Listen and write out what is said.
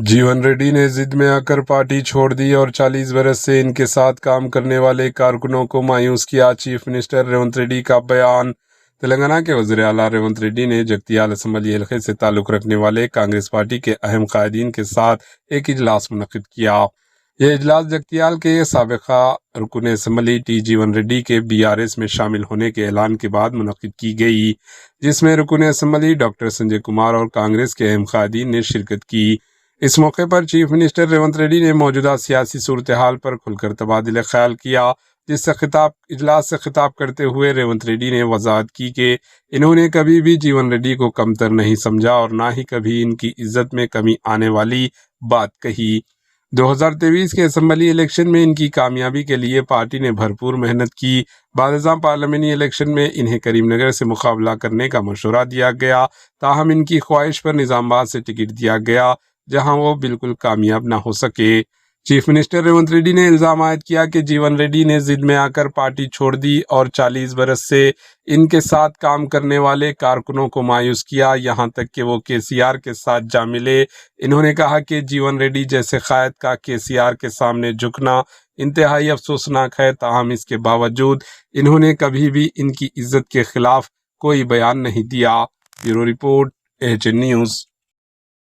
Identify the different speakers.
Speaker 1: جیون ریڈی نے ضد میں آ کر پارٹی چھوڑ دی اور 40 برس سے ان کے ساتھ کام کرنے والے کارکنوں کو مایوس کیا۔ چیف منسٹر ریونت ریڈی کا بیان۔ تلنگانہ کے وزیر اعلیٰ ریونت ریڈی نے جگتیال اسمبلی حلقے سے تعلق رکھنے والے کانگریس پارٹی کے اہم قائدین کے ساتھ ایک اجلاس منعقد کیا۔ یہ اجلاس جگتیال کے سابقہ رکن اسمبلی ٹی جیون ریڈی کے BRS میں شامل ہونے کے اعلان کے بعد منعقد کی گئی، جس میں رکن اسمبلی ڈاکٹر سنجے کمار اور کانگریس کے اہم قائدین نے شرکت کی۔ اس موقع پر چیف منسٹر ریونت ریڈی نے موجودہ سیاسی صورتحال پر کھل کر تبادلہ خیال کیا، اجلاس سے خطاب کرتے ہوئے ریونت ریڈی نے وضاحت کی کہ انہوں نے کبھی بھی جیون ریڈی کو کمتر نہیں سمجھا اور نہ ہی کبھی ان کی عزت میں کمی آنے والی بات کہی۔ 2023 کے اسمبلی الیکشن میں ان کی کامیابی کے لیے پارٹی نے بھرپور محنت کی۔ بعد ازاں پارلیمانی الیکشن میں انہیں کریم نگر سے مقابلہ کرنے کا مشورہ دیا گیا، تاہم ان کی خواہش پر نظام آباد سے ٹکٹ دیا گیا، جہاں وہ بالکل کامیاب نہ ہو سکے۔ چیف منسٹر ریونت ریڈی نے الزام عائد کیا کہ جیون ریڈی نے ضد میں آ کر پارٹی چھوڑ دی اور 40 برس سے ان کے ساتھ کام کرنے والے کارکنوں کو مایوس کیا، یہاں تک کہ وہ KCR کے ساتھ جا ملے۔ انہوں نے کہا کہ جیون ریڈی جیسے قائد کا KCR کے سامنے جھکنا انتہائی افسوسناک ہے، تاہم اس کے باوجود انہوں نے کبھی بھی ان کی عزت کے خلاف کوئی بیان نہیں دیا۔ Bureau report AHN news.